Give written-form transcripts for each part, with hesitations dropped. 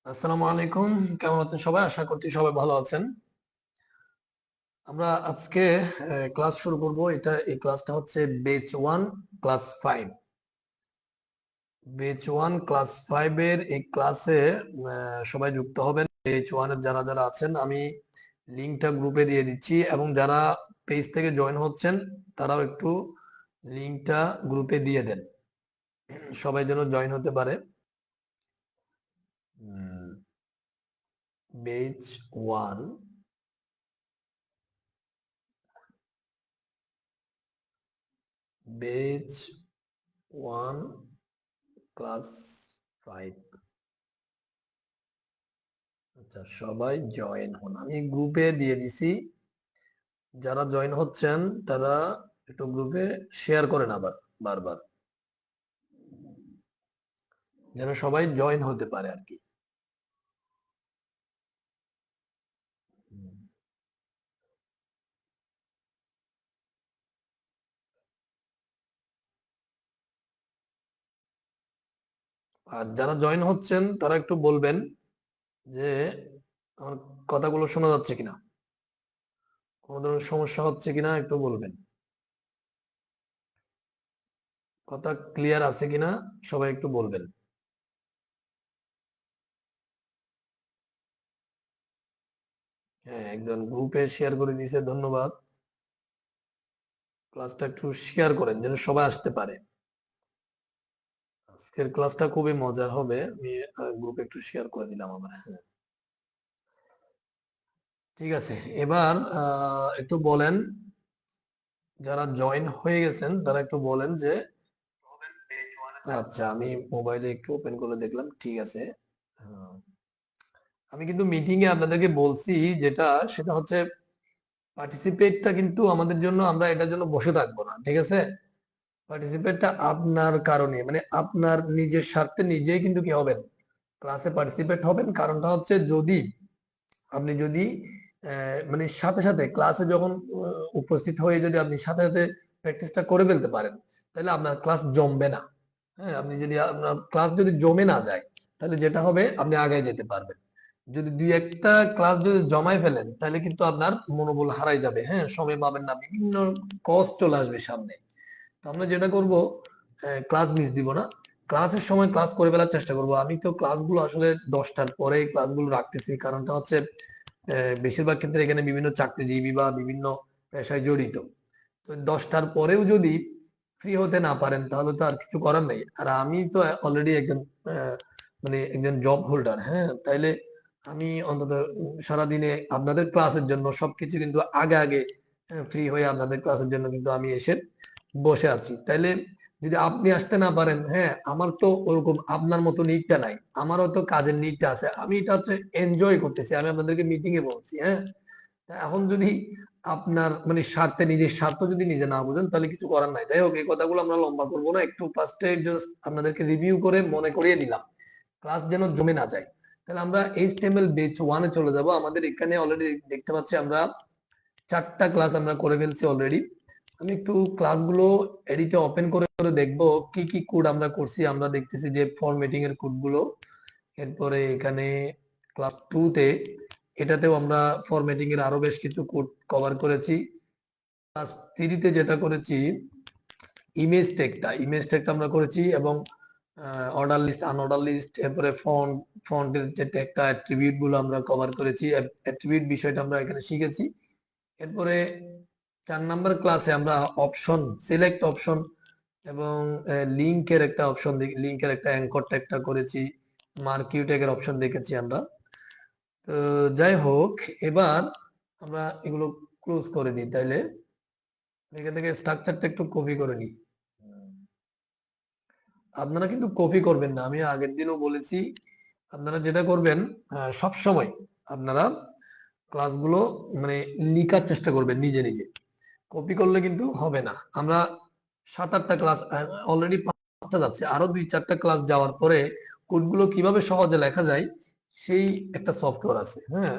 আসসালামু আলাইকুম। কেমন আছেন সবাই? আশা করছি সবাই ভালো আছেন। আমরা আজকে ক্লাস শুরু করব। এই ক্লাসটা হচ্ছে বেচ 1 ক্লাস 5। বেচ 1 ক্লাস 5 এর এই ক্লাসে সবাই যুক্ত হবেন। বেচ 1 এর যারা যারা আছেন আমি লিংকটা গ্রুপে দিয়ে দিচ্ছি এবং যারা পেজ থেকে জয়েন হচ্ছেন তারাও একটু লিংকটা গ্রুপে দিয়ে দেন। সবাই যেন জয়েন হতে পারে। বেচ 1 বেচ 1 ক্লাস 5। আচ্ছা, সবাই জয়েন হন। আমি গ্রুপে দিয়ে দিছি। যারা জয়েন হচ্ছেন তারা একটু গ্রুপে শেয়ার করেন আবার বারবার, যেন সবাই জয়েন হতে পারে আর কি। আর যারা জয়েন হচ্ছেন তারা একটু বলবেন যে আমার কথাগুলো শোনা যাচ্ছে কিনা, কোনো ধরনের সমস্যা হচ্ছে কিনা একটু বলবেন। কথা ক্লিয়ার আছে কিনা সবাই একটু বলবেন। হ্যাঁ, একজন গ্রুপে শেয়ার করে দিয়েছে, ধন্যবাদ। ক্লাসটা একটু শেয়ার করেন যেন সবাই আসতে পারে। আজকের ক্লাসটা খুবই মজার হবে। আমি গ্রুপে একটু শেয়ার করে দিলাম আমার। হ্যাঁ, ঠিক আছে। এবার একটু বলেন, যারা জয়েন হয়ে গেছেন তারা একটু বলেন যে আচ্ছা, আমি মোবাইলে একটু ওপেন করে দেখলাম, ঠিক আছে। আহ, আমি কিন্তু মিটিং এ আপনাদেরকে বলছি যেটা, সেটা হচ্ছে পার্টিসিপেটটা কিন্তু আমাদের জন্য, আমরা এটার জন্য বসে থাকবো না, ঠিক আছে। পার্টিসিপেটটা আপনার কারণে, মানে আপনার নিজের স্বার্থে নিজেই কিন্তু কি হবেন, ক্লাসে পার্টিসিপেট হবেন। কারণটা হচ্ছে যদি আপনি যদি মানে সাথে সাথে ক্লাসে যখন উপস্থিত হয়ে যদি আপনি সাথে সাথে প্র্যাকটিসটা করে ফেলতে পারেন, তাহলে আপনার ক্লাস জমবে না। হ্যাঁ, আপনি যদি আপনার ক্লাস যদি জমে না যায়, তাহলে যেটা হবে আপনি আগে যেতে পারবেন। যদি দুই একটা ক্লাস যদি জমায় ফেলেন তাহলে কিন্তু আপনার মনোবল হারাই যাবে। হ্যাঁ, সময় পাবেন না, বিভিন্ন কষ্ট চলে আসবে সামনে। তো আমরা যেটা করব, ক্লাস মিস দিব না। ক্লাসের সময় ক্লাস করে ফেলার চেষ্টা করব। আমি তো ক্লাসগুলো আসলে 10টার পরে ক্লাসগুলো রাখতেছি, কারণটা হচ্ছে বেশিরভাগ ক্ষেত্রে এখানে বিভিন্ন চাকরিজীবী বা বিভিন্ন পেশায় জড়িত। তো 10টার পরেও যদি ফ্রি হতে না পারেন তাহলে তো আর কিছু করার নেই। আর আমি তো অলরেডি একজন মানে একজন জব হোল্ডার। হ্যাঁ, তাইলে আমি অন্তত সারাদিনে আপনাদের ক্লাসের জন্য সবকিছু কিন্তু আগে আগে ফ্রি হয়ে আপনাদের ক্লাসের জন্য কিন্তু আমি এসে বসে আছি। তাইলে যদি আপনি আসতে না পারেন, হ্যাঁ, আমার তো ওরকম আপনার মতো নিডটা নাই, আমারও তো কাজের নিডটা আছে। আমি এটা হচ্ছে এনজয় করতেছি, আমি আপনাদেরকে মিটিং এ বলছি। হ্যাঁ, তা এখন যদি আপনার মানে স্বার্থে, নিজের স্বার্থ যদি নিজে না বুঝেন তাহলে কিছু করার নাই। যাই হোক, এই কথাগুলো আমরা লম্বা করবো না, একটু ফার্স্টে জাস্ট আপনাদেরকে রিভিউ করে মনে করিয়ে দিলাম, ক্লাস যেন জমে না যায়। তাহলে আমরা এইচটিএমএল বেচ 1 এ চলে যাব। আমাদের এখানে অলরেডি দেখতে পাচ্ছি আমরা 4টা ক্লাস আমরা করে ফেলছি অলরেডি। আমি একটু ক্লাসগুলো এডিটে ওপেন করে করে দেখবো কি কি কোড আমরা করছি। আমরা দেখতেছি যে ফরম্যাটিং এর কোড গুলো, এরপরে এখানে ক্লাস 2 তে এটাতেও আমরা ফরম্যাটিং এর আরো বেশ কিছু কোড কভার করেছি। ক্লাস 3 তে যেটা করেছি, ইমেজ টেকটা আমরা করেছি, এবং অর্ডার লিস্ট, আনঅর্ডার লিস্ট, এরপরে ফন্টের যে টেকটা, অ্যাট্রিবিউট গুলো আমরা কভার করেছি। অ্যাট্রিবিউট বিষয়টা আমরা এখানে শিখেছি। এরপরে 4 নাম্বার ক্লাসে আমরা অপশন, সিলেক্ট অপশন এবং লিংকের একটা অপশন, লিংকের একটা অ্যাঙ্কর ট্যাগটা করেছি। মার্কিউ ট্যাগের অপশন দেখেছি আমরা। তো যাই হোক, এবার আমরা এগুলো ক্লোজ করে দিই। তাইলে এখান থেকে স্ট্রাকচারটা একটু কপি করে নিই। আপনারা কিন্তু কপি করবেন না, আমি আগের দিনও বলেছি। আপনারা যেটা করবেন, সব সময় আপনারা ক্লাসগুলো মানে লিখার চেষ্টা করবেন নিজে নিজে। কপি করলে কিন্তু হবে না। আমরা 7-8টা ক্লাস অলরেডি, 5টা যাচ্ছে, আরো 2-4টা ক্লাস যাওয়ার পরে কোডগুলো কিভাবে সহজে লেখা যায় সেই একটা সফটওয়্যার আছে। হ্যাঁ,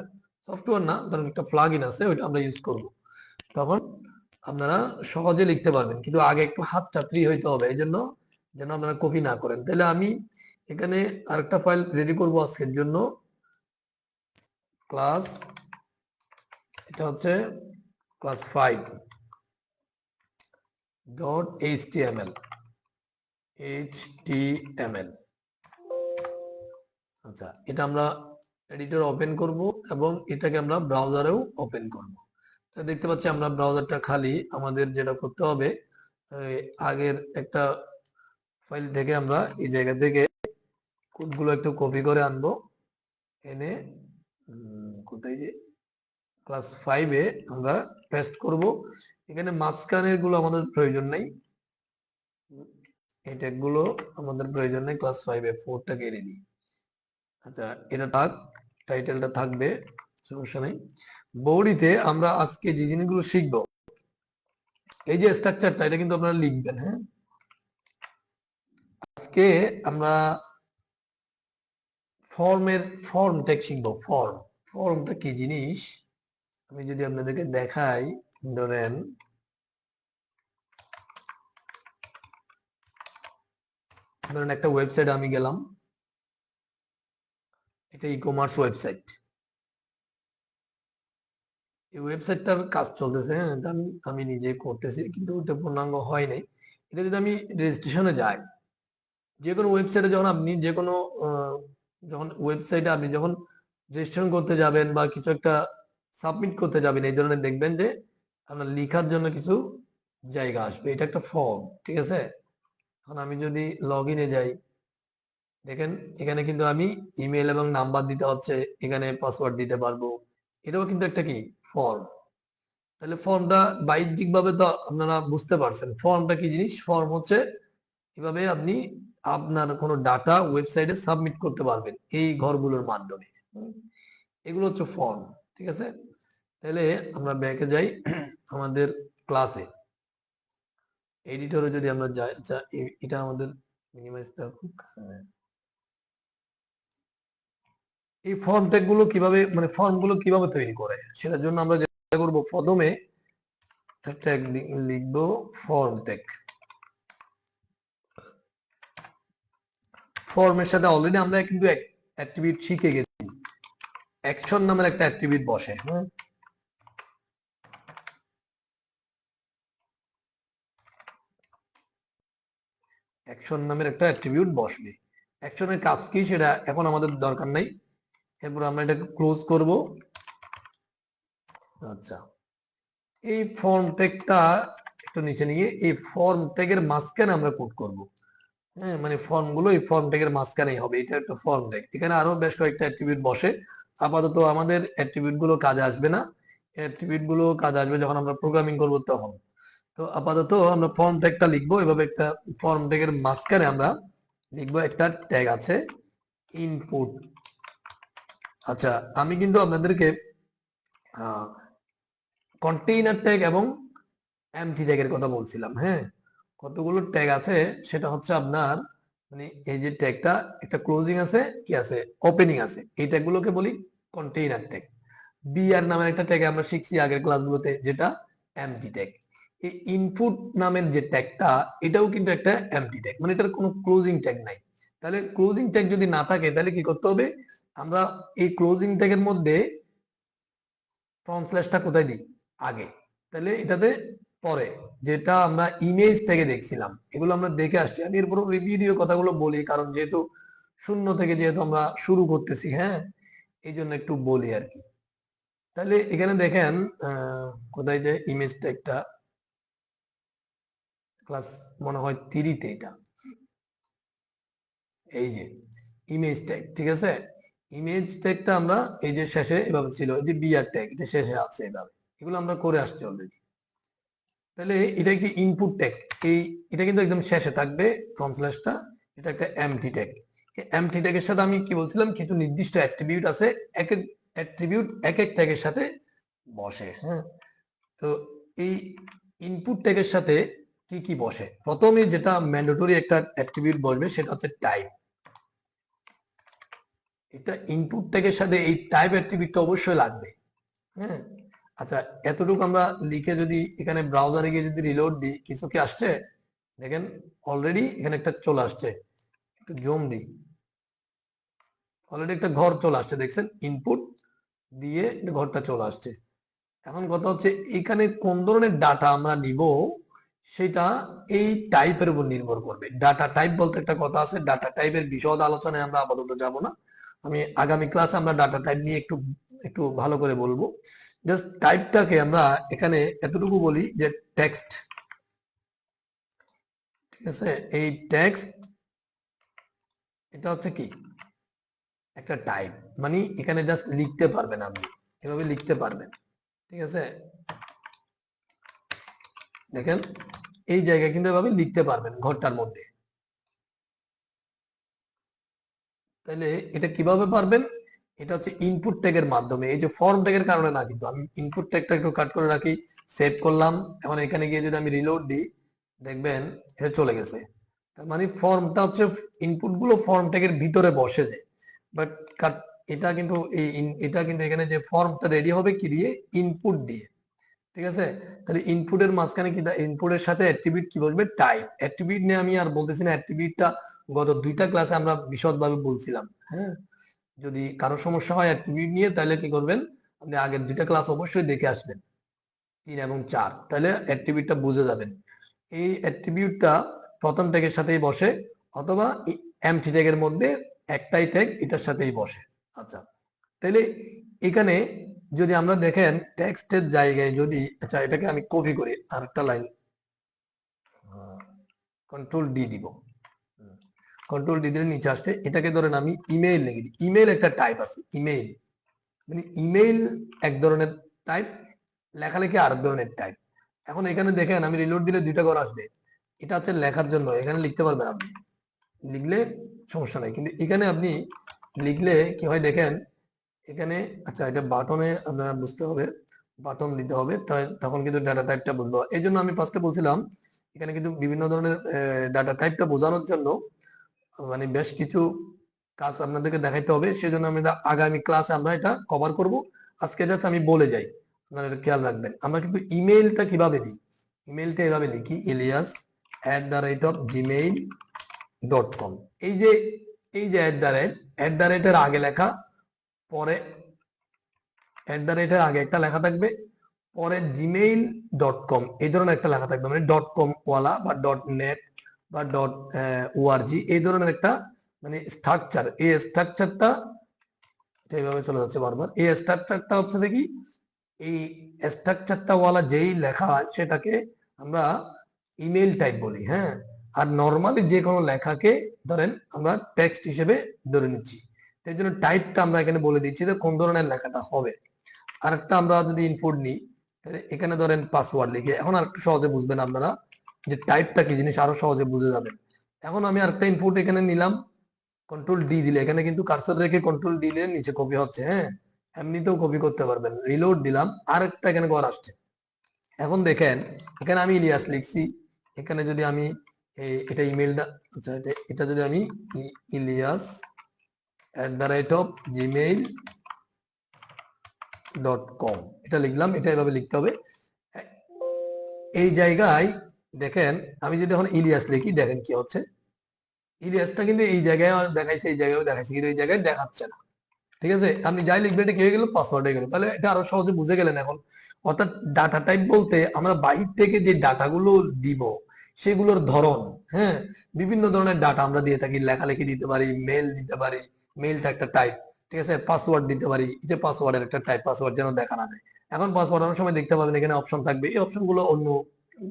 সফটওয়্যার না, ধরুন একটা প্লাগইন আছে, ওইটা আমরা ইউজ করব। তখন আপনারা সহজে লিখতে পারবেন, কিন্তু আগে একটু হাতটা ফ্রি হইতে হবে। এই জন্য যেন আপনারা কপি না করেন। তাহলে আমি এখানে আরেকটা ফাইল রেডি করব আজকের জন্য, ক্লাস, এটা হচ্ছে ক্লাস 5 ডট এইচটিএমএল। আচ্ছা, এটা আমরা এডিটর ওপেন করব এবং এটাকে আমরা ব্রাউজারেও ওপেন করব। তো দেখতে পাচ্ছি আমরা ব্রাউজারটা খালি। আমাদের যেটা করতে হবে, আগের একটা ফাইল থেকে আমরা এই জায়গা থেকে কোডগুলো একটু কপি করে আনবো, এনে কোথায় যে ক্লাস 5-এ আমরা পেস্ট করব। এখানে মাঝখানের গুলো আমাদের প্রয়োজন নাই, এই ট্যাগগুলো আমাদের প্রয়োজন নেই। ক্লাস 5-এ 4টা কেটে দিই। আচ্ছা, এটা থাক, টাইটেলটা থাকবে, সমস্যা নেই। বডিতে আমরা আজকে যে জিনিসগুলো শিখবো, এই যে স্ট্রাকচারটা, এটা কিন্তু আপনারা লিখবেন। হ্যাঁ, আজকে আমরা ফর্ম ট্যাগ শিখবো। ফর্মটা কি জিনিস আমি যদি আপনাদেরকে দেখাই, ধরেন একটা ওয়েবসাইট আমি গেলাম, এটা ই কমার্স ওয়েবসাইট। এই ওয়েবসাইটটার কাজ চলতেছে, হ্যাঁ, আমি নিজে করতেছি, কিন্তু ওটা পূর্ণাঙ্গ হয় নাই। এটা যদি আমি রেজিস্ট্রেশনে যাই, যে কোনো ওয়েবসাইটে যখন আপনি যখন ওয়েবসাইটে আপনি যখন রেজিস্ট্রেশন করতে যাবেন বা কিছু একটা সাবমিট করতে যাবেন, এই ধরনের দেখবেন যে আপনার লেখার জন্য কিছু জায়গা আসবে। এটা একটা ফর্ম, ঠিক আছে। এখন আমি যদি লগ ইনে যাই, দেখেন এখানে কিন্তু আমি ইমেল এবং নাম্বার দিতে হচ্ছে, এখানে পাসওয়ার্ড দিতে পারবো। এটাও কিন্তু একটা কি ফর্ম। তাহলে ফর্মটা বাহ্যিক ভাবে তো আপনারা বুঝতে পারছেন ফর্মটা কি জিনিস। ফর্ম হচ্ছে এভাবে আপনি আপনার কোনো ডাটা ওয়েবসাইটে সাবমিট করতে পারবেন এই ঘরগুলোর মাধ্যমে। এগুলো হচ্ছে ফর্ম, ঠিক আছে। তাহলে আমরা ব্যাকে যাই আমাদের ক্লাসে, এডিটরে যদি আমরা যাই। আচ্ছা, এটা আমাদের মিনিমাইজ থাকুক। এই ফর্ম ট্যাগ গুলো কিভাবে, মানে ফর্ম গুলো কিভাবে তৈরি করে, সেটার জন্য আমরা যেটা করবো, প্রথমে ট্যাগ লিখবো ফর্ম ট্যাগ। ফর্মের সাথে অলরেডি আমরা কিন্তু অ্যাট্রিবিউট শিখে গেছি। অ্যাকশন নামের একটা অ্যাট্রিবিউট বসে। হ্যাঁ, অ্যাকশন নামের একটা অ্যাট্রিবিউট বসবে। অ্যাকশনের কাজ কি সেটা এখন আমাদের দরকার নাই। এরপর আমরা এটাকে ক্লোজ করব। আচ্ছা, এই ফর্ম ট্যাগটা একটু নিচে নিয়ে এই ফর্ম ট্যাগের মাঝখানে আমরা কোড করব। হ্যাঁ, মানে ফর্ম গুলো এই ফর্ম ট্যাগের মাঝখানেই হবে। এটা একটা ফর্ম ট্যাগ। এখানে আরো বেশ কয়েকটা অ্যাট্রিবিউট বসে। আপাতত আমাদের অ্যাট্রিবিউট গুলো কাজে আসবে না। অ্যাট্রিবিউট গুলো কাজে আসবে যখন আমরা প্রোগ্রামিং করব তখন। তো আপাতত আমরা ফর্ম ট্যাগটা লিখবো এভাবে। একটা ফর্ম ট্যাগের মাঝখানে আমরা লিখবো একটা ট্যাগ আছে ইনপুট। আচ্ছা, আমি কিন্তু আপনাদেরকে কন্টেইনার ট্যাগ এবং এমটি ট্যাগের কথা বলছিলাম। হ্যাঁ, কতগুলো ট্যাগ আছে সেটা হচ্ছে আপনার, মানে এই যে ট্যাগটা একটা ক্লোজিং আছে, কি আছে, ওপেনিং আছে, এই ট্যাগগুলোকে বলি কন্টেইনার ট্যাগ। বিআর নামের একটা ট্যাগ আমরা শিখছি আগের ক্লাসগুলোতে, যেটা এমটি ট্যাগ। এই ইনপুট নামের যে ট্যাগটা, এটাও কিন্তু একটা এমটি ট্যাগ, মানে এটার কোনো ক্লোজিং ট্যাগ নাই। তাহলে ক্লোজিং ট্যাগ যদি না থাকে তাহলে কি করতে হবে, আমরা এই ক্লোজিং ট্যাগের মধ্যে ফ্রন্ট স্ল্যাশটা কোথায় দিই, আগে। তাহলে এটাতে পরে, যেটা আমরা ইমেজ থেকে দেখছিলাম, এগুলো আমরা দেখে আসছি। আমি এরপর রিভিউ দিয়ে কথাগুলো বলি, কারণ যেহেতু শূন্য থেকে যেহেতু আমরা শুরু করতেছি, হ্যাঁ, এই জন্য একটু বলি আর কি। তাহলে এখানে দেখেন কোথায় যে ইমেজ ট্যাগটা, ক্লাস মনে হয় 3-তে, এটা এই যে ইমেজ ট্যাগ, ঠিক আছে। ইমেজ ট্যাগটা আমরা এই যে শেষে এভাবে ছিল, এই যে বিআর ট্যাগ, এটা শেষে আছে এভাবে, এগুলো আমরা করে আসছি অলরেডি। তাহলে এটা একটি ইনপুট ট্যাগ, এটা কিন্তু একদম শেষে থাকবে ফ্রন্ট স্ল্যাশটা। এটা একটা এমটি ট্যাগ। এমটি ট্যাগের সাথে আমি কি বলছিলাম, কিছু নির্দিষ্ট অ্যাট্রিবিউট আছে, এক এক অ্যাট্রিবিউট এক এক ট্যাগের সাথে বসে। হ্যাঁ, তো এই ইনপুট ট্যাগের সাথে কি কি বসে, প্রথমে যেটা ম্যান্ডেটরি একটা অ্যাট্রিবিউট বসবে সেটা হচ্ছে টাইপ। এটা ইনপুট ট্যাগের সাথে এই টাইপ অ্যাট্রিবিউটটা অবশ্যই লাগবে। হ্যাঁ, আচ্ছা, এতটুকু আমরা লিখে যদি এখানে ব্রাউজারে গিয়ে যদি রিলোড দিই, কিছু কি আসছে দেখেন, অলরেডি এখানে একটা চলে আসছে। একটু জুম দিই, অলরেডি একটা ঘর চলে আসছে, দেখছেন ইনপুট দিয়ে ঘরটা চলে আসছে। এখন কথা হচ্ছে এখানে কোন ধরনের ডাটা আমরা নিব সেটা এই টাইপের উপর নির্ভর করবে। ডাটা টাইপ বলতে একটা কথা আছে, ডাটা টাইপের বিশদ আলোচনায় আমরা আপাতত যাব না। আমি আগামী ক্লাসে আমরা ডাটা টাইপ নিয়ে একটু একটু ভালো করে বলবো। জাস্ট টাইপটাকে আমরা এখানে এতটুকু বলি যে টেক্সট, ঠিক আছে? এই টেক্সট এটা হচ্ছে কি একটা টাইপ, মানে এখানে জাস্ট লিখতে পারবেন, আপনি এভাবে লিখতে পারবেন, ঠিক আছে? দেখেন এই জায়গায় কিন্তু এভাবে লিখতে পারবেন ঘরটার মধ্যে। তাহলে এটা কিভাবে পারবেন? এটা হচ্ছে ইনপুট ট্যাগের মাধ্যমে। এই যে ফর্ম ট্যাগের কারণে না, কিন্তু আমি ইনপুট ট্যাগটা একটু কাট করে রাখি, সেভ করলাম। এখন এখানে গিয়ে যদি আমি রিলোড দিই, দেখবেন এটা চলে গেছে। তার মানে ফর্মটা হচ্ছে ইনপুট গুলো ফর্ম ট্যাগের ভিতরে বসে যায়। বাট এটা কিন্তু এটা কিন্তু এখানে যে ফর্মটা রেডি হবে কি দিয়ে? ইনপুট দিয়ে, ঠিক আছে? তাহলে ইনপুটের মাঝখানে কি, ইনপুটের সাথে অ্যাট্রিবিউট কি বলবে? টাইপ। অ্যাট্রিবিউট নিয়ে আমি আর বলতেছি না, অ্যাট্রিবিউটটা গত 2টা ক্লাসে আমরা বিশদভাবে বলছিলাম। হ্যাঁ, যদি কারো সমস্যা হয় অ্যাট্রিবিউট নিয়ে, তাহলে কি করবেন? আপনি আগের 2টা ক্লাস অবশ্যই দেখে আসবেন, 3 এবং 4, তাহলে অ্যাট্রিবিউটটা বুঝে যাবেন। এই অ্যাট্রিবিউটটা প্রথম ট্যাগের সাথেই বসে, অথবা এমটি ট্যাগের মধ্যে একটাই ট্যাগ এটার সাথেই বসে। আচ্ছা, তাহলে এখানে যদি আমরা দেখেন টেক্সটের জায়গায় যদি, আচ্ছা এটাকে আমি কপি করি আরেকটা লাইন, কন্ট্রোল ডি দিব, কন্ট্রোল ডি দিলে নিচে আসছে। এটাকে ধরেন আমি ইমেইল লিখে দিই। ইমেইল একটা টাইপ আছে, ইমেইল মানে ইমেইল এক ধরনের টাইপ, লেখালেখি আরেক ধরনের টাইপ। এখন এখানে দেখেন আমি রিলোড দিলে 2টা ঘর আসবে। এটা হচ্ছে লেখার জন্য, এখানে লিখতে পারবেন আপনি, লিখলে সমস্যা নাই। কিন্তু এখানে আপনি লিখলে কি হয় দেখেন এখানে, আচ্ছা এটা বাটনে আপনারা বুঝতে হবে, বাটন দিতে হবে, তখন কিন্তু ডাটা টাইপটা বুঝবো। এই জন্য আমি ফার্স্টে বলছিলাম এখানে কিন্তু বিভিন্ন ধরনের ডাটা টাইপটা বোঝানোর জন্য মানে বেশ কিছু কাজ আপনাদেরকে দেখাইতে হবে। সেজন্য আমি আগামী ক্লাসে আমরা এটা কভার করব। আজকে জাস্ট আমি বলে যাই, আপনারা এটা খেয়াল রাখবেন। আমরা কিন্তু ইমেইলটা কিভাবে দিই, ইমেইলটা এভাবে লিখি, Elias@gmail.com। এই যে @এর আগে লেখা, পরে আগে একটা লেখা থাকবে, পরে gmail.com এই ধরনের একটা লেখা থাকবে, মানে .com ওয়ালা বা .net বা .org এই ধরনের একটা মানে স্ট্রাকচার। এই স্ট্রাকচারটা এইভাবে চলে যাচ্ছে বারবার। এই স্ট্রাকচারটা হচ্ছে দেখি, এই স্ট্রাকচারটা ওয়ালা যেই লেখা হয় সেটাকে আমরা ইমেল টাইপ বলি। হ্যাঁ, আর নর্মালি যে কোনো লেখাকে ধরেন আমরা টেক্সট হিসেবে ধরে নিচ্ছি। এই জন্য টাইপটা আমরা এখানে বলে দিচ্ছি যে কোন ধরনের লেখাটা হবে। আরেকটা আমরা যদি ইনপুট নিই, এখানে ধরেন পাসওয়ার্ড লিখে, এখন আরেকটু সহজে বুঝবেন আপনারা যে টাইপটা কি জিনিস, আরো সহজে বুঝে যাবেন। এখন আমি আরেকটা ইনপুট এখানে নিলাম, কন্ট্রোল ডি দিলে, এখানে কিন্তু কার্সর রেখে কন্ট্রোল ডি দিলে নিচে কপি হচ্ছে। হ্যাঁ, এমনিতেও কপি করতে পারবেন। রিলোড দিলাম, আরেকটা এখানে ঘর আসছে। এখন দেখেন এখানে আমি ইলিয়াস লিখছি, এখানে যদি আমি এটা ইমেলটা, আচ্ছা এটা যদি আমি Elias@gmail.com এটা লিখলাম, এটা এভাবে লিখতে হবে। এই জায়গায় দেখেন আমি যদি এখন ইলিয়াস লিখি, দেখেন কি হচ্ছে, ইলিয়াসটা কিন্তু এই জায়গায় দেখাইছে, এই জায়গায় দেখাইছে, কিন্তু এই জায়গায় দেখাচ্ছে না। ঠিক আছে, আপনি যাই লিখবেন এটা কি হয়ে গেল? পাসওয়ার্ড হয়ে গেল। তাহলে এটা আরো সহজে বুঝে গেলেন এখন। অর্থাৎ ডাটা টাইপ বলতে আমরা বাহির থেকে যে ডাটাগুলো দিব সেগুলোর ধরন। হ্যাঁ, বিভিন্ন ধরনের ডাটা আমরা দিয়ে থাকি, লেখালেখি দিতে পারি, মেল দিতে পারি, মেলটা একটা টাইপ, ঠিক আছে? পাসওয়ার্ড দিতে পারি, এই যে পাসওয়ার্ডের একটা টাইপ, পাসওয়ার্ড যেন দেখা না যায়। এখন পাসওয়ার্ড অনেক সময় দেখতে পাবেন এখানে অপশন থাকবে, এই অপশনগুলো অন্য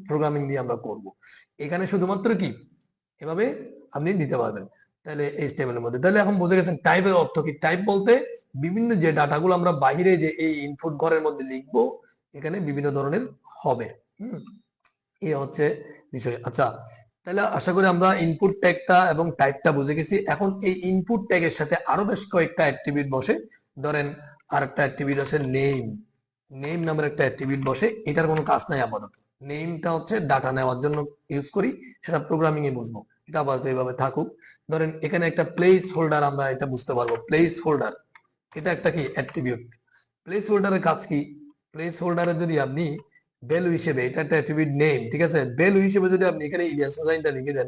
প্রোগ্রামিং দিয়ে আমরা করব। এখানে শুধুমাত্র কি এভাবে আপনি দিতে পারবেন। তাহলে HTML এর মধ্যে, তাহলে এখন বুঝে গেছেন টাইপের অর্থ কি। টাইপ বলতে বিভিন্ন যে ডাটাগুলো আমরা বাইরে যে এই ইনপুট ঘরের মধ্যে লিখবো, এখানে বিভিন্ন ধরনের হবে। এই হচ্ছে বিষয়। আচ্ছা, তাহলে আশা করি আমরা ইনপুট ট্যাগটা এবং টাইপটা বুঝে গেছি। এখন এই ইনপুট ট্যাগের সাথে আরো বেশ কয়েকটা অ্যাট্রিবিউট বসে। ধরেন আরেকটা অ্যাট্রিবিউট আছে নেম, নেম নামের একটা অ্যাট্রিবিউট বসে। এটার কোনো কাজ নাই আপাতত। নেমটা হচ্ছে ডাটা নেওয়ার জন্য ইউজ করি, সেটা প্রোগ্রামিং এ বুঝবো। এটা আপাতত এইভাবে থাকুক। ধরেন এখানে একটা প্লেস হোল্ডার, আমরা এটা বুঝতে পারবো। প্লেস হোল্ডার এটা একটা কি অ্যাট্রিবিউট। প্লেস হোল্ডারের কাজ কি? প্লেস হোল্ডারে যদি আপনি ভ্যালু হিসেবে, এটা একটা অ্যাট্রিবিউট নেম, ঠিক আছে? ভ্যালু হিসেবে যদি আপনি এখানে ইলিয়াস হোসাইনটা লিখে দেন,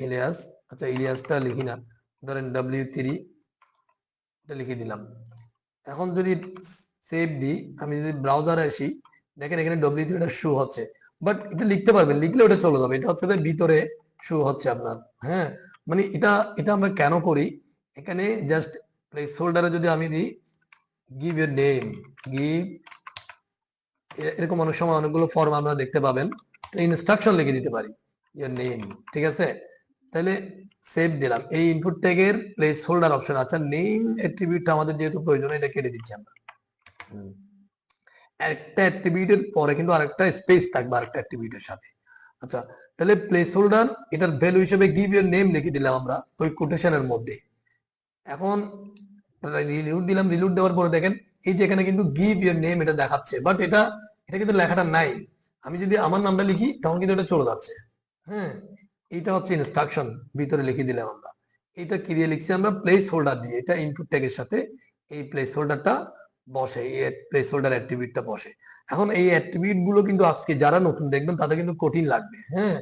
ইলিয়াস, আচ্ছা ইলিয়াসটা লিখি না, ধরেন W3 লিখে দিলাম। এখন যদি সেভ দিই, আমি যদি ব্রাউজারে আসি, দেখেন এখানে W3 টা শো হচ্ছে, বাট এটা লিখতে পারবেন, লিখলে ওটা চলে যাবে। এটা হচ্ছে ভিতরে শো হচ্ছে আপনার। হ্যাঁ, মানে এটা এটা আমরা কেন করি, এখানে জাস্ট প্লেস হোল্ডারে যদি আমি দিই গিভ ইউর নেম, গিভ, এরকম অনেক সময় অনেকগুলো ফর্ম আমরা দেখতে পাবেন, ইনস্ট্রাকশন লিখে দিতে পারি ইউর নেম। ঠিক আছে, তাহলে সেভ দিলাম। এই ইনপুট ট্যাগের প্লেস হোল্ডার অপশন, আচ্ছা নেম অ্যাট্রিবিউটটা আমাদের যেহেতু প্রয়োজন, এটা কেটে দিচ্ছি আমরা। একটা অ্যাট্রিবিউটের পরে কিন্তু আরেকটা স্পেস থাকবে আরেকটা অ্যাট্রিবিউটের সাথে। আচ্ছা, তাহলে প্লেস হোল্ডার এটার ভ্যালু হিসেবে গিভ ইউর নেম লিখে দিলাম আমরা ওই কোটেশনের মধ্যে। এখন রিলোড দিলাম, রিলোড দেওয়ার পরে দেখেন এই যে এখানে কিন্তু গিভ ইউর নেম এটা দেখাচ্ছে, বাট এটা এটা কিন্তু লেখাটা নাই। আমি যদি আমার নামটা লিখি তখন কিন্তু এটা চলে যাচ্ছে। হ্যাঁ, এইটা হচ্ছে ইনস্ট্রাকশন, ভিতরে লিখে দিলাম আমরা। এটা কি দিয়ে লিখছি আমরা, প্লেস হোল্ডার দিয়ে। এটা ইনপুট ট্যাগের সাথে এই প্লেস হোল্ডারটা বসে, এই প্লেস হোল্ডার অ্যাট্রিবিউটটা বসে। এখন এই অ্যাট্রিবিউট গুলো কিন্তু আজকে যারা নতুন দেখবেন তাদের কিন্তু কঠিন লাগবে। হ্যাঁ,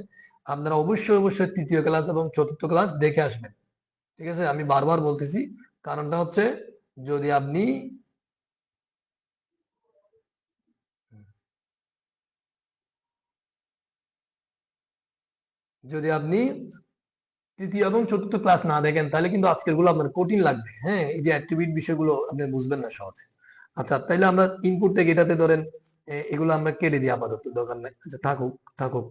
আপনারা অবশ্যই অবশ্যই তৃতীয় ক্লাস এবং চতুর্থ ক্লাস দেখে আসবেন। ঠিক আছে, আমি বারবার বলতেছি, কারণটা হচ্ছে যদি আপনি যদি আপনি তৃতীয় এবং চতুর্থ ক্লাস না দেখেন তাহলে কিন্তু আজকের গুলো আপনার কঠিন লাগবে। হ্যাঁ, এই যে অ্যাট্রিবিউট বিষয়গুলো আপনি বুঝবেন না সহজে। আচ্ছা, তাইলে আমরা ইনপুট থেকে এটাতে ধরেন এগুলো আমরা কেটে দিই, আপাতত দরকার নাই। আচ্ছা, থাকুক থাকুক,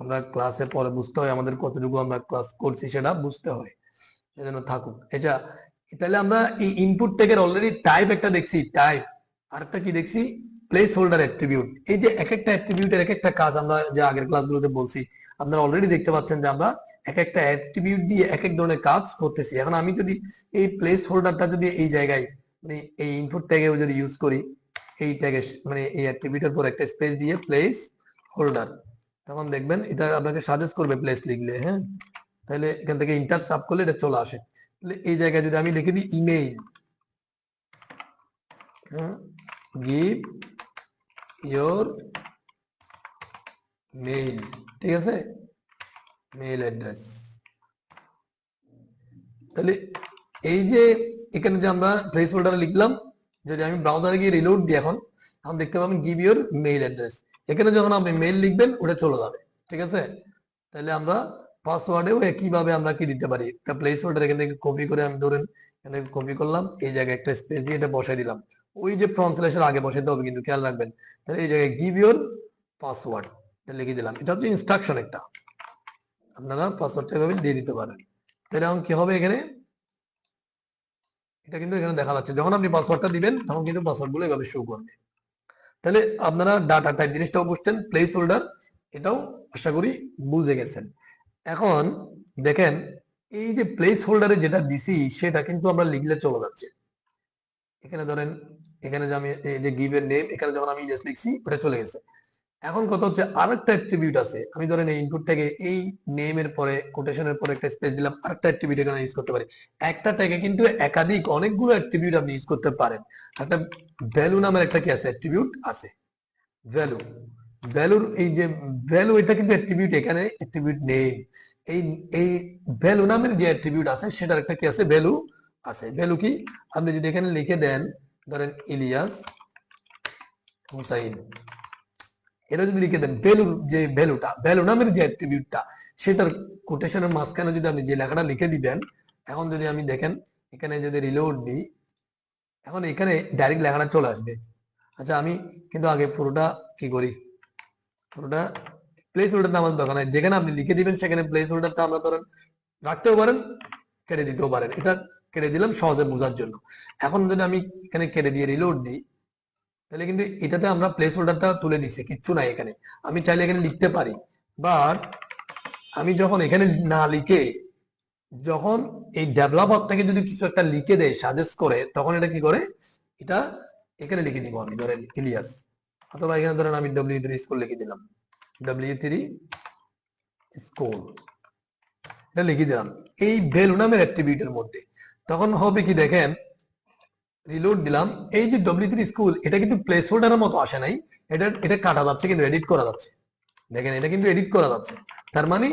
আমরা ক্লাসে পরে বুঝতে হয়, আমাদের কতটুকু আমরা ক্লাস করছি সেটা বুঝতে হয়, সেজন্য থাকুক এটা। তাহলে আমরা এই ইনপুট ট্যাগের অলরেডি টাইপ একটা দেখছি, টাইপ। আরেকটা কি দেখছি, প্লেস হোল্ডার অ্যাট্রিবিউট। এই যে এক একটা অ্যাট্রিবিউটের এক একটা কাজ আমরা যে আগের ক্লাসগুলোতে বলছি, আপনারা অলরেডি দেখতে পাচ্ছেন যে আমরা এক একটা অ্যাট্রিবিউট দিয়ে এক এক ধরনের কাজ করতেছি। এখন আমি যদি এই প্লেস হোল্ডারটা যদি এই জায়গায় মানে এই ইনপুট ট্যাগেও যদি ইউজ করি, এই ট্যাগে মানে এই অ্যাট্রিবিউটের পর একটা স্পেস দিয়ে প্লেস হোল্ডার, তখন দেখবেন এটা আপনাকে সাজেস্ট করবে প্লেস লিখলে। হ্যাঁ, তাহলে এখান থেকে ইন্টার সাব করলে এটা চলে আসে। এই জায়গায় যদি আমি লিখে দিই ইমেইল, গিভ ইয়োর মেইল, ঠিক আছে, মেইল অ্যাড্রেস। তাহলে এই যে এখানে যে আমরা প্লেস হোল্ডারে লিখলাম, যদি আমি ব্রাউজারে গিয়ে রিলোড দিই এখন দেখতে পাবেন গিভ ইয়োর মেইল অ্যাড্রেস। এখানে যখন আপনি মেইল লিখবেন ওটা চলে যাবে। ঠিক আছে, তাহলে আমরা পাসওয়ার্ডেও একইভাবে আমরা কি দিতে পারি, একটা প্লেস হোল্ডার এখান থেকে কপি করে আমি ধরেন এখানে কপি করলাম, এই জায়গায় একটা স্পেস দিয়ে এটা বসাই দিলাম। ওই যে ফ্রন্ট স্ল্যাশের আগে বসাইতে হবে কিন্তু, খেয়াল রাখবেন। তাহলে এই জায়গায় গিভ ইয়োর পাসওয়ার্ড লিখে দিলাম। এটা হচ্ছে ইনস্ট্রাকশন একটা, আপনারা পাসওয়ার্ডটা এভাবে দিয়ে দিতে পারেন। তাহলে এখন কি হবে, এখানে এটা কিন্তু এখানে দেখা যাচ্ছে যখন আপনি পাসওয়ার্ডটা দিবেন তখন কিন্তু পাসওয়ার্ড গুলো এভাবে শো করবে। তাহলে আপনারা ডাটা টাইপ জিনিসটাও বুঝছেন, প্লেস হোল্ডার এটাও আশা করি বুঝে গেছেন। এখন দেখেন এই যে প্লেস হোল্ডারে যেটা দিছি সেটা কিন্তু আমরা লিখলে চলে যাচ্ছে। এখানে ধরেন এখানে যে আমি এই যে গিভ এর নেম, এখানে যখন আমি জাস্ট লিখছি ওটা চলে গেছে। এখন কথা হচ্ছে আরেকটা অ্যাট্রিবিউট আছে, আমি ধরেন এই ইনপুট ট্যাগে এই নেমের পরে কোটেশনের পরে একটা স্পেস দিলাম, আরেকটা অ্যাট্রিবিউট এখানে ইউজ করতে পারি। একটা ট্যাগে কিন্তু একাধিক অনেকগুলো অ্যাট্রিবিউট আপনি ইউজ করতে পারেন। একটা ভ্যালু নামের একটা কি আছে, অ্যাট্রিবিউট আছে, ভ্যালু। ভ্যালুর এই যে ভ্যালু, এটা কিন্তু অ্যাট্রিবিউট, এখানে অ্যাট্রিবিউট নেই। এই এই ভ্যালু নামের যে অ্যাট্রিবিউট আছে সেটার একটা কি আছে, ভ্যালু আছে। ভ্যালু কি, আপনি যদি এখানে লিখে দেন ধরেন ইলিয়াস হুসাইন, এটা যদি লিখে দেন ভ্যালুর যে ভ্যালুটা, ভ্যালু নামের যে অ্যাট্রিবিউটটা, সেটার কোটেশনের মাঝখানে যদি আপনি যে লেখাটা লিখে দিবেন, এখন যদি আমি দেখেন এখানে যদি রিলোড দিই, এখন এখানে ডাইরেক্ট লেখাটা চলে আসবে। আচ্ছা, আমি কিন্তু আগে পুরোটা কি করি, পুরোটা প্লেস হোল্ডার আমাদের দরকার নাই, যেখানে আপনি লিখে দিবেন সেখানে প্লেস হোল্ডারটা আমরা ধরেন রাখতেও পারেন, কেটে দিতেও পারেন। এটা কেটে দিলাম সহজে বোঝার জন্য। এখন যদি আমি এখানে কেটে দিয়ে রিলোড দিই, তাহলে কিন্তু এটাতে আমরা প্লেস হোল্ডারটা তুলে দিচ্ছি, কিচ্ছু নাই এখানে। আমি চাইলে এখানে লিখতে পারি, বাট আমি যখন এখানে না লিখে, যখন এই ডেভেলপার থেকে যদি কিছু একটা লিখে দেয় সাজেস্ট করে, তখন এটা কি করে, এটা এখানে লিখে দিব আমি ধরেন ইলিয়াস, অথবা এখানে ধরেন আমি W3 স্কুল লিখে দিলাম, W3 স্কুল এটা লিখে দিলাম এই ভ্যালু নামের অ্যাট্রিবিউটের মধ্যে। তখন হবে কি দেখেন, রিলোড দিলাম, এই যে W3 স্কুল এটা কিন্তু প্লেস হোল্ডারের মতো আসে নাই, এটা এটা কাটা যাচ্ছে কিন্তু এডিট করা যাচ্ছে। দেখেন এটা কিন্তু এডিট করা যাচ্ছে, তার মানে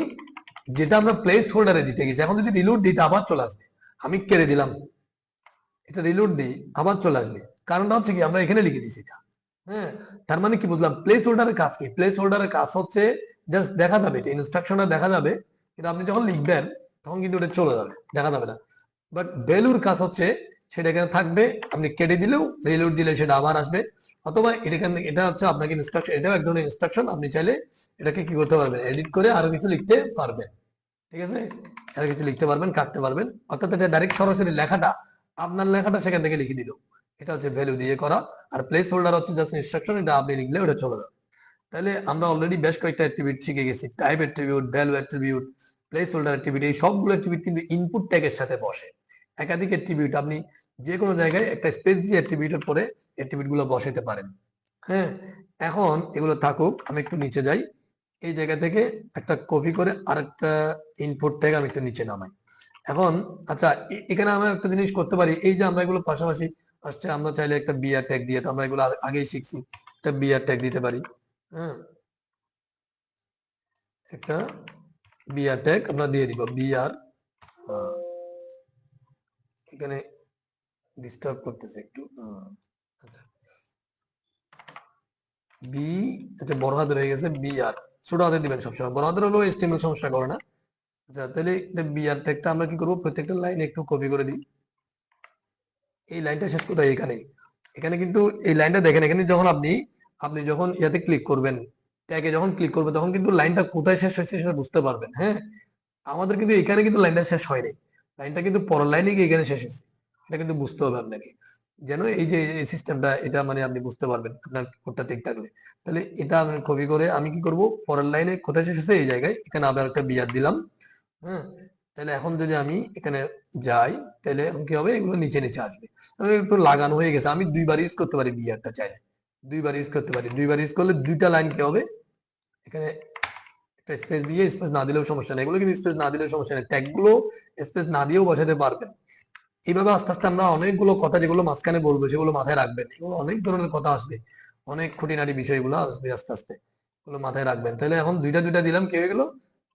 যেটা আমরা প্লেস হোল্ডারে দিতে গেছি, এখন যদি রিলোড দিতে আবার চলে আসবে। আমি কেড়ে দিলাম, এটা রিলোড দিই, আবার চলে আসবে। কারণটা হচ্ছে কি আমরা এখানে লিখে দিছি এটা। হ্যাঁ, তার মানে কি বুঝলাম, প্লেস হোল্ডারের কাজ কি? প্লেস হোল্ডারের কাজ হচ্ছে জাস্ট দেখা যাবে, এটা ইনস্ট্রাকশনটা দেখা যাবে, কিন্তু আপনি যখন লিখবেন তখন কিন্তু ওটা চলে যাবে, দেখা যাবে না। বাট ভ্যালুর কাজ হচ্ছে সেটা এখানে থাকবে, আপনি কেটে দিলেও রিলোড দিলে সেটা আবার আসবে। অথবা এটা হচ্ছে আপনাকে ইনস্ট্রাকশন, এটাও এক ধরনের ইনস্ট্রাকশন, আপনি চাইলে এটাকে কি করতে পারবেন, এডিট করে আরো কিছু লিখতে পারবেন। ঠিক আছে, আরো কিছু লিখতে পারবেন, কাটতে পারবেন, অর্থাৎ এটা ডাইরেক্ট সরাসরি লেখাটা, আপনার লেখাটা সেখান থেকে লিখে দিল। এটা হচ্ছে ভ্যালু দিয়ে করা। আর প্লেস হোল্ডার হচ্ছে জাস্ট ইনস্ট্রাকশন, এটা আপনি লিখলে ওটা চলে যাবে। তাহলে আমরা অলরেডি বেশ কয়েকটা অ্যাট্রিবিউট শিখে গেছি, type attribute, value attribute, place holder attribute. এই সবগুলো অ্যাট্রিবিউট কিন্তু ইনপুট ট্যাগের সাথে বসে। একাধিক অ্যাট্রিবিউট আপনি যে কোনো জায়গায় একটা স্পেস দিয়ে অ্যাট্রিবিউটের পরে অ্যাট্রিবিউট গুলো বসাতে পারেন। হ্যাঁ, এখন এগুলো থাকুক, আমি একটু নিচে যাই। এই জায়গা থেকে একটা কপি করে আরেকটা ইনপুট ট্যাগ আমি একটু নিচে নামাই। এখন আচ্ছা, এখানে আমরা একটা জিনিস করতে পারি, এই যে আমরা এগুলো পাশাপাশি আসছে, আমরা চাইলে একটা বিআর ট্যাগ দিয়ে, তো আমরা এগুলো আগেই শিখছি, একটা বিআর ট্যাগ দিতে পারি। হ্যাঁ, একটা বিআর ট্যাগ আমরা দিয়ে দিব, বিআর। এখানে ডিস্টার্ব করতেছে একটু। আচ্ছা, বি, আচ্ছা বড় হাতের হয়ে গেছে, বিআর। ছোট হাতে দিবেন সবসময়, বড় হাতের হলো এসটিএমএল সমস্যা করে না। আচ্ছা, তাহলে এটা বিআর ট্যাগটা আমরা কি করবো, প্রত্যেকটা লাইনে একটু কপি করে দিই। এই লাইনটা শেষ কোথায়, এখানে। এখানে কিন্তু এই লাইনটা দেখেন, এখানে যখন আপনি আপনি যখন ইয়াতে ক্লিক করবেন, ট্যাগে যখন ক্লিক করবেন, তখন কিন্তু লাইনটা কোথায় শেষ হয়েছে সেটা বুঝতে পারবেন। হ্যাঁ, আমাদের কিন্তু এখানে কিন্তু লাইনটা শেষ হয় নাই, লাইনটা কিন্তু পরের লাইনে গিয়ে এখানে শেষ হয়েছে। এটা কিন্তু বুঝতে হবে আপনাকে, যেন এই যে এই সিস্টেমটা, এটা মানে আপনি বুঝতে পারবেন আপনার কোডটা ঠিক থাকলে। তাহলে এটা আমি কপি করে আমি কি করব, পরের লাইনে কোথায় শেষ হয়েছে এই জায়গায়, এখানে আবার একটা বিয়ার দিলাম। হ্যাঁ, তাহলে এখন যদি আমি এখানে যাই, তাহলে এখন কি হবে, এগুলো নিচে নিচে আসবে। আমি একটু লাগানো হয়ে গেছে, আমি দুইবার ইউজ করতে পারি বিয়ারটা চাইলে, দুইবার ইউজ করতে পারি। দুইবার ইউজ করলে দুইটা লাইন কি হবে, এখানে একটা স্পেস দিয়ে, স্পেস না দিলেও সমস্যা নেই, এগুলো কিন্তু স্পেস না দিলেও সমস্যা নেই, ট্যাগ গুলো স্পেস না দিয়েও বসাতে পারবেন। এইভাবে আস্তে আস্তে আমরা অনেকগুলো কথা যেগুলো মাঝখানে বলবো সেগুলো মাথায় রাখবেন, এগুলো অনেক ধরনের কথা আসবে, অনেক খুঁটিনাটি বিষয়গুলো আসবে আস্তে আস্তে, এগুলো মাথায় রাখবেন। তাহলে এখন দুইটা দুইটা দিলাম, কি হয়ে গেল,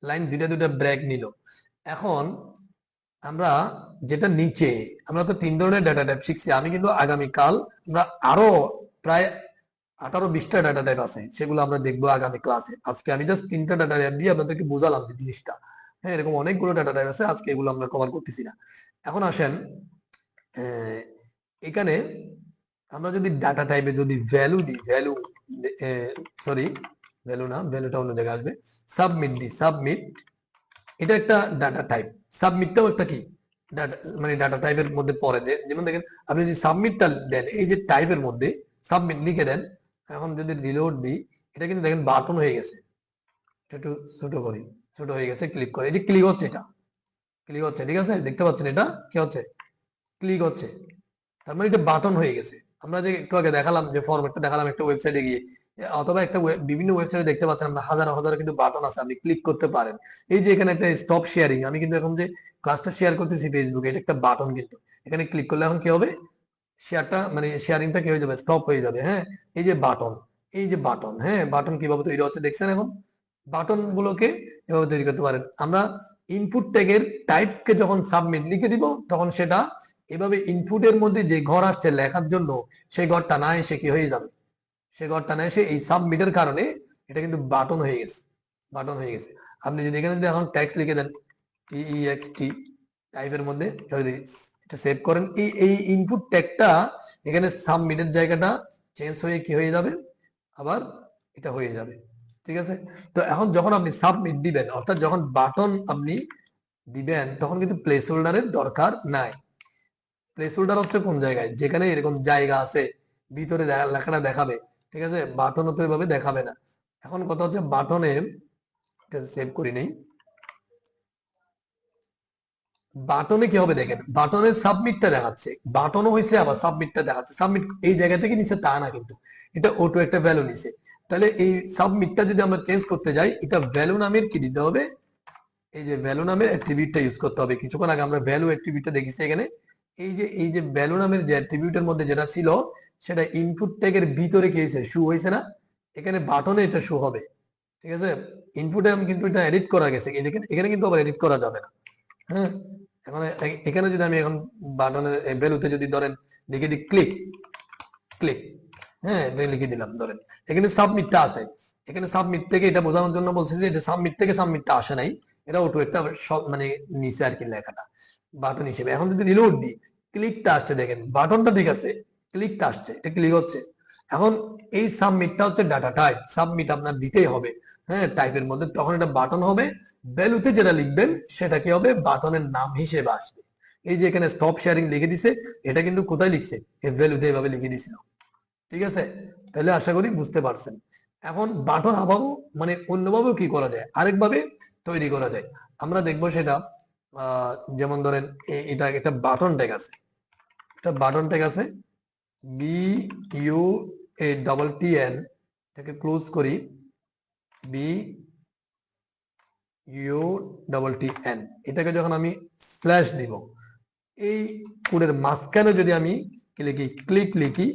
লাইন দুইটা দুইটা ব্রেক নিল। এখন আমরা যেটা নিচে, আমরা তো 3 ধরনের ডাটা টাইপ শিখছি, আমি কিন্তু আগামীকাল আমরা আরো প্রায় 18-20টা ডাটা টাইপ আছে, সেগুলো আমরা দেখবো আগামী ক্লাসে। আজকে আমি জাস্ট 3টা ডাটা টাইপ দিয়ে আপনাদেরকে বোঝালাম যে জিনিসটা। হ্যাঁ, এরকম অনেকগুলো ডাটা টাইপ আছে, আজকে এগুলো আমরা কভার করতেছি না। এখন আসেন, আহ, এখানে আমরা যদি ডাটা টাইপে যদি ভ্যালু দিই, ভ্যালু, সরি, ভ্যালু না, ভ্যালুটা অন্য জায়গায় আসবে, সাবমিট দিই, সাবমিট, এটা একটা ডাটা টাইপ। সাবমিটটাও একটা কি ডাটা, মানে ডাটা টাইপের মধ্যে পড়ে। যেমন দেখেন, আপনি যদি সাবমিটটা দেন, এই যে টাইপের মধ্যে সাবমিট লিখে দেন, এখন যদি রিলোড দিই, এটা কিন্তু দেখেন বাটন হয়ে গেছে। এটা একটু ছোট করি, ছোট হয়ে গেছে, ক্লিক করে, এই যে ক্লিক হচ্ছে, এটা ক্লিক হচ্ছে, ঠিক আছে, দেখতে পাচ্ছেন এটা কি হচ্ছে, ক্লিক হচ্ছে। তার মানে এটা বাটন হয়ে গেছে। আমরা যে একটু আগে দেখালাম, যে ফরম্যাটটা দেখালাম একটা ওয়েবসাইটে গিয়ে, অথবা একটা বিভিন্ন ওয়েবসাইটে দেখতে পাচ্ছেন আমরা হাজার হাজার কিন্তু বাটন আছে, আপনি ক্লিক করতে পারেন। এই যে এখানে একটা স্টপ শেয়ারিং, আমি কিন্তু এখন যে ক্লাসটা শেয়ার করতেছি ফেসবুকে, এটা একটা বাটন কিন্তু, এখানে ক্লিক করলে এখন কি হবে, শেয়ারটা মানে শেয়ারিংটা কি হয়ে যাবে, স্টপ হয়ে যাবে। হ্যাঁ, এই যে বাটন, এই যে বাটন, হ্যাঁ, বাটন কিভাবে তৈরি হচ্ছে দেখছেন। এখন বাটন গুলোকে এভাবে তৈরি করতে পারেন। আমরা ইনপুট ট্যাগের টাইপকে যখন সাবমিট লিখে দিব, তখন সেটা এভাবে ইনপুটের মধ্যে যে ঘর আসছে লেখার জন্য, সেই ঘরটা না এসে কি হয়ে যাবে, সেই ঘরটা না এসে এই সাবমিটের কারণে এটা কিন্তু বাটন হয়ে গেছে, বাটন হয়ে গেছে। আপনি যদি এখানে যদি এখন ট্যাক্স লিখে দেন, টি টাইপের মধ্যে যদি এটা সেভ করেন, এই এই ইনপুট ট্যাগটা এখানে সাবমিটের জায়গাটা চেঞ্জ হয়ে কি হয়ে যাবে, আবার এটা হয়ে যাবে। ঠিক আছে, তো এখন যখন আপনি সাবমিট দিবেন, অর্থাৎ যখন বাটন আপনি দিবেন, তখন কিন্তু প্লেস হোল্ডারের দরকার নাই। প্লেস হোল্ডার হচ্ছে কোন জায়গায়, যেখানে এরকম জায়গা আছে ভিতরে লেখাটা দেখাবে। ঠিক আছে, বাটনও তো এভাবে দেখাবে না। এখন কথা হচ্ছে বাটনে, এটা সেভ করি নেই, বাটনে কি হবে দেখেন, বাটনের সাবমিটটা দেখাচ্ছে, বাটনও হয়েছে আবার সাবমিটটা দেখাচ্ছে। সাবমিট এই জায়গা থেকে নিচে তা না কিন্তু, এটা অটো একটা ভ্যালু নিছে। তাহলে এই সাবমিটটা যদি আমরা চেঞ্জ করতে যাই, এটা ভ্যালু নামের কি দিতে হবে, এই যে ভ্যালু নামের অ্যাট্রিবিউটটা ইউজ করতে হবে। কিছুক্ষণ আগে আমরা ভ্যালু অ্যাট্রিবিউটটা দেখেছি এখানে, এই যে ভ্যালু নামের যে অ্যাট্রিবিউটের মধ্যে যেটা ছিল, সেটা ইনপুট ট্যাগের ভিতরে কি হয়েছে, শু হয়েছে না, এখানে বাটনে এটা শু হবে। ঠিক আছে, ইনপুটে আমি কিন্তু এটা এডিট করা গেছে, এখানে কিন্তু আবার এডিট করা যাবে না। হ্যাঁ, এখন এখানে যদি আমি এখন বাটনের ভ্যালুতে যদি ধরেন লিখে দিই ক্লিক ক্লিক, হ্যাঁ এটা লিখে দিলাম ধরেন, এখানে সাবমিটটা আছে, এখানে সাবমিট থেকে এটা বোঝানোর জন্য বলছি যে এটা সাবমিট থেকে সাবমিটটা আসে নাই, এটা অটো একটা সব মানে নিচে আর কি লেখাটা বাটন হিসেবে। এখন যদি রিলোড দিই ক্লিকটা আসছে, দেখেন বাটনটা ঠিক আছে, ক্লিকটা আসছে, এটা ক্লিক হচ্ছে। এখন এই সাবমিটটা হচ্ছে ডাটা টাইপ, সাবমিট আপনার দিতেই হবে, হ্যাঁ টাইপের মধ্যে, তখন এটা বাটন হবে। ভ্যালুতে যেটা লিখবেন সেটা কি হবে, বাটনের নাম হিসেবে আসবে। এই যে এখানে স্টপ শেয়ারিং লিখে দিছে, এটা কিন্তু কোথায় লিখছে, এই ভ্যালুতে এভাবে লিখে দিছিল। ঠিক আছে, তাহলে আশা করি বুঝতে পারছেন। এখন বাটন আবারও মানে অন্যভাবেও কি করা যায়, আরেকভাবে তৈরি করা যায়, আমরা দেখবো সেটা। যেমন ধরেন এটা একটা বাটন ট্যাগ আছে, একটা বাটন ট্যাগ আছে, B U A double T N, এটাকে ক্লোজ করি, B U double T N, এটাকে যখন আমি স্ল্যাশ দিব, এই কোডের মাঝখানে যদি আমি কি লিখি, ক্লিক লিখি,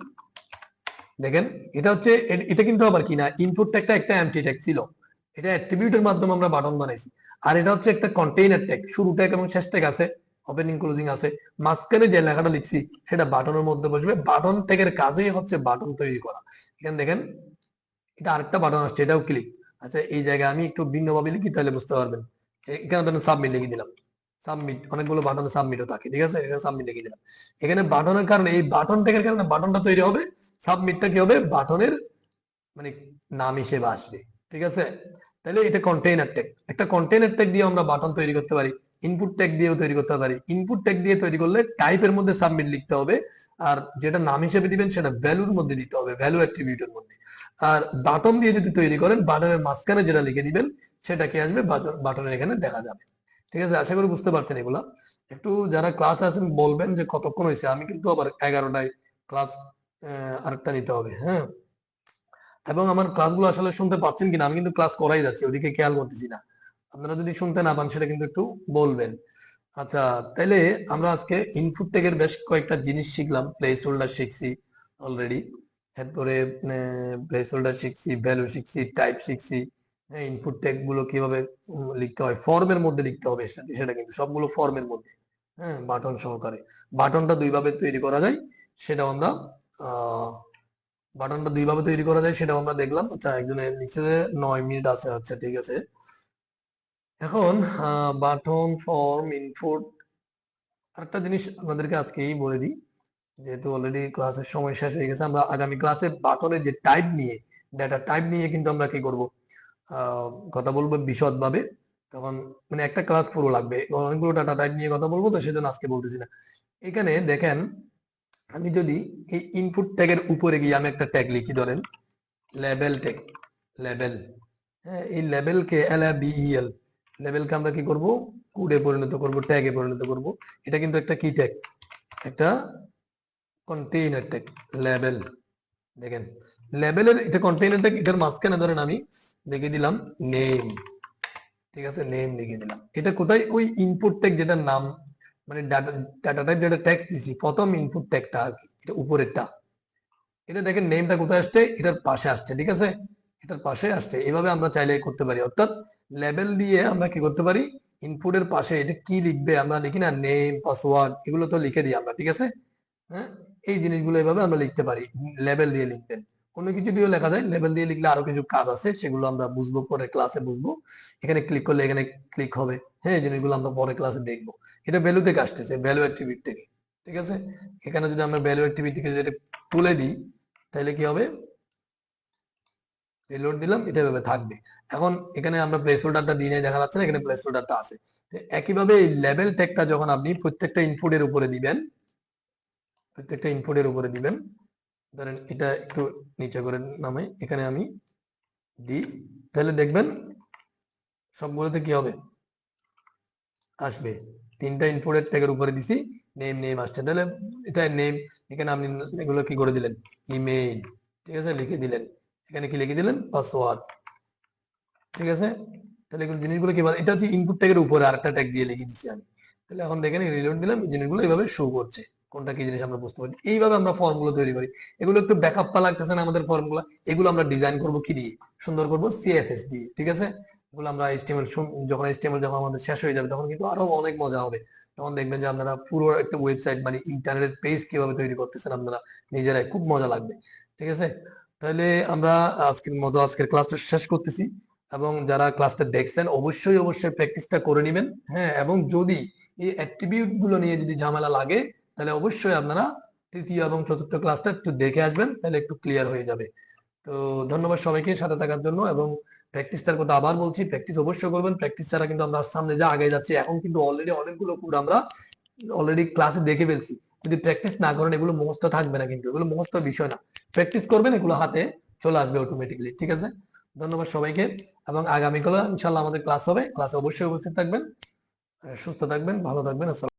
দেখেন এটা হচ্ছে এটা কিন্তু আবার কি না, ইনপুট ট্যাগটা একটা এমটি ট্যাগ ছিল, এটা অ্যাট্রিবিউটের মাধ্যমে আমরা বাটন বানাইছি। আর এটা হচ্ছে একটা কন্টেইনার ট্যাগ, শুরু ট্যাগ এবং শেষ ট্যাগ আছে, ওপেনিং ক্লোজিং আছে, মাঝখানে যে লেখাটা লিখছি সেটা বাটনের মধ্যে বসবে। বাটন ট্যাগের কাজেই হচ্ছে বাটন তৈরি করা। এখানে দেখেন এটা আরেকটা বাটন আসছে, এটাও ক্লিক। আচ্ছা এই জায়গায় আমি একটু ভিন্নভাবে লিখি তাহলে বুঝতে পারবেন। এখানে ধরেন সাবমিট লিখে দিলাম, সাবমিট, অনেকগুলো বাটনে সাবমিটও থাকে, ঠিক আছে, এখানে সাবমিট লিখে দিলাম। এখানে বাটনের কারণে, এই বাটন ট্যাগের কারণে বাটনটা তৈরি হবে, সাবমিটটা কি হবে, বাটনের মানে নাম হিসেবে আসবে। ঠিক আছে, তাহলে এটা কন্টেইনার ট্যাগ, একটা কন্টেইনার ট্যাগ দিয়ে আমরা বাটন তৈরি করতে পারি, ইনপুট ট্যাগ দিয়েও তৈরি করতে পারি। ইনপুট ট্যাগ দিয়ে তৈরি করলে টাইপের মধ্যে সাবমিট লিখতে হবে, আর যেটা নাম হিসেবে দিবেন সেটা ভ্যালুর মধ্যে দিতে হবে, ভ্যালু অ্যাট্রিবিউটের মধ্যে। আর বাটন দিয়ে যদি তৈরি করেন, বাটনের মাঝখানে যেটা লিখে দিবেন সেটা কি আসবে, বাটনের এখানে দেখা যাবে। ঠিক আছে, আশা করি বুঝতে পারছেন এগুলা। একটু যারা ক্লাস আছেন বলবেন যে কতক্ষণ হয়েছে, আমি কিন্তু আবার 11টায় ক্লাস আরেকটা নিতে হবে, হ্যাঁ। এবং আমার ক্লাসগুলো আসলে শুনতে পাচ্ছেন কিনা, আমি কিন্তু ক্লাস করাই যাচ্ছি, ওদিকে খেয়াল করতেছি না। আপনারা যদি শুনতে না পান সেটা কিন্তু একটু বলবেন। আচ্ছা, তাইলে আমরা আজকে ইনপুট ট্যাগের বেশ কয়েকটা জিনিস শিখলাম, প্লেস হোল্ডার শিখছি অলরেডি, এরপরে প্লেস হোল্ডার শিখছি, ভ্যালু শিখছি, টাইপ শিখছি, হ্যাঁ ইনপুট ট্যাগ গুলো কিভাবে লিখতে হয়, ফর্মের মধ্যে লিখতে হবে সেটা কিন্তু সবগুলো ফর্মের মধ্যে, হ্যাঁ বাটন সহকারে। বাটনটা দুই ভাবে তৈরি করা যায়, সেটাও আমরা আহ বাটনটা দুই ভাবে তৈরি করা যায় সেটাও আমরা দেখলাম। আচ্ছা একজনের নিচে 9 মিনিট আছে, আচ্ছা ঠিক আছে। এখন বাটন ফর্ম ইনপুট, আরেকটা জিনিস আপনাদেরকে আজকেই বলে দিই, যেহেতু অলরেডি ক্লাসের সময় শেষ হয়ে গেছে, আমরা আগামী ক্লাসে বাটনের যে টাইপ নিয়ে, ডাটা টাইপ নিয়ে কিন্তু আমরা কি করব, কথা বলবো বিশদভাবে। তখন মানে একটা ক্লাস পুরো লাগবে, অনেকগুলো ডাটা টাইপ নিয়ে কথা বলবো, তো সেজন্য আজকে বলতেছি না। এখানে দেখেন, আমি যদি এই ইনপুট ট্যাগের উপরে গিয়ে আমি একটা ট্যাগ লিখি, ধরেন লেবেল ট্যাগ, লেবেল, হ্যাঁ এই লেবেলকে LABEL, লেবেলকে আমরা কি করব, কোডে পরিণত করব, ট্যাগে পরিণত করব। এটা কিন্তু একটা কি ট্যাগ, একটা কন্টেইনার ট্যাগ, লেবেল। দেখেন লেবেলের এটা কন্টেইনার ট্যাগ, এটার মাঝখানে ধরেন আমি লিখে দিলাম নেম, ঠিক আছে, নেম লিখে দিলাম। এটা কোথায়, ওই ইনপুট ট্যাগ যেটার নাম, মানে ডাটা টাইপ যেটা টেক্সট দিছি প্রথম ইনপুট ট্যাগটা আর কি, এটা উপরেরটা। এটা দেখেন নেমটা কোথায় আসছে, এটার পাশে আসছে, ঠিক আছে, এটার পাশে আসছে। এভাবে আমরা চাইলে করতে পারি, অর্থাৎ লেবেল দিয়ে আমরা কি করতে পারি, ইনপুটের পাশে এটা কি লিখবে, আমরা লিখি না নেম পাসওয়ার্ড, এগুলো তো লিখে দিই আমরা, ঠিক আছে, হ্যাঁ এই জিনিসগুলো এভাবে আমরা লিখতে পারি, লেবেল দিয়ে লিখবেন। কোনো কিছু দিয়েও লেখা যায়, লেবেল দিয়ে লিখলে আরো কিছু কাজ আছে, সেগুলো আমরা বুঝবো পরে ক্লাসে বুঝবো। এখানে ক্লিক করলে এখানে ক্লিক হবে, হ্যাঁ এই জিনিসগুলো আমরা পরে ক্লাসে দেখবো। এটা ভ্যালু থেকে আসতেছে, ভ্যালু অ্যাট্রিবিউট থেকে, ঠিক আছে। এখানে যদি আমরা ভ্যালু অ্যাট্রিবিউট থেকে যেটা তুলে দিই, তাহলে কি হবে, রিলোড দিলাম, এটা এভাবে থাকবে। এখন এখানে আমরা প্লেস হোল্ডারটা দিয়ে দেখা যাচ্ছে না, এখানে প্লেস হোল্ডারটা আছে। একইভাবে এই লেবেল ট্যাগটা যখন আপনি প্রত্যেকটা ইনপুটের উপরে দিবেন, প্রত্যেকটা ইনপুটের উপরে দিবেন, ধরেন এটা একটু নিচে করে নামাই, এখানে আমি দিই, তাহলে দেখবেন সবগুলোতে কি হবে, আসবে। তিনটা ইনপুটের ট্যাগের উপরে দিছি, নেম নেম আসছে, তাহলে এটা নেম, এখানে আপনি এগুলো কি করে দিলেন, ইমেইল, ঠিক আছে লিখে দিলেন, এখানে কি লিখে দিলেন, পাসওয়ার্ড, ঠিক আছে। তাহলে এগুলো জিনিসগুলো কি, এটা হচ্ছে ইনপুট ট্যাগের উপরে আরেকটা ট্যাগ দিয়ে লিখে দিছি আমি। তাহলে এখন দেখেন রিলোড দিলাম, এই জিনিসগুলো এইভাবে শো করছে, কোনটা কি জিনিস আমরা বুঝতে পারি। এইভাবে আমরা ফর্মগুলো তৈরি করি। এগুলো একটু ব্যাকআপ লাগতেছে না আমাদের ফর্মগুলো, এগুলো আমরা ডিজাইন করব কি দিয়ে, সুন্দর করব CSS দিয়ে, ঠিক আছে। এগুলো আমরা যখন আমাদের শেষ হয়ে যাবে তখন কিন্তু আরো অনেক মজা হবে। তখন দেখবেন যে আপনারা পুরো একটা ওয়েবসাইট মানে ইন্টারনেট পেজ কিভাবে তৈরি করতেছেন আপনারা নিজেরাই, খুব মজা লাগবে। ঠিক আছে? তাহলে আমরা আজকের ক্লাসটা শেষ করতেছি, এবং যারা ক্লাসটা দেখছেন অবশ্যই প্র্যাকটিসটা করে নিবেন। হ্যাঁ, এবং যদি এই অ্যাট্রিবিউট গুলো নিয়ে যদি ঝামেলা লাগে তাহলে অবশ্যই আপনারা তৃতীয় এবং চতুর্থ ক্লাসটা একটু দেখে আসবেন, তাহলে একটু ক্লিয়ার হয়ে যাবে। তো ধন্যবাদ সবাইকে সাথে থাকার জন্য, এবং প্র্যাকটিসটার কথা আবার বলছি, প্র্যাকটিস অবশ্যই করবেন। প্র্যাকটিস ছাড়া কিন্তু আমরা সামনে যা আগে যাচ্ছি, এখন কিন্তু অলরেডি অনেকগুলো কোড আমরা অলরেডি ক্লাসে দেখে ফেলছি। যদি প্র্যাকটিস না করেন এগুলো মুখস্থ থাকবে না, কিন্তু এগুলো মুখস্থ বিষয় না। প্র্যাকটিস করবেন, এগুলো হাতে চলে আসবে অটোমেটিক্যালি। ঠিক আছে? ধন্যবাদ সবাইকে, এবং আগামীকাল ইনশাল্লাহ আমাদের ক্লাস হবে। ক্লাসে অবশ্যই উপস্থিত থাকবেন। সুস্থ থাকবেন, ভালো থাকবেন। আসসালাম।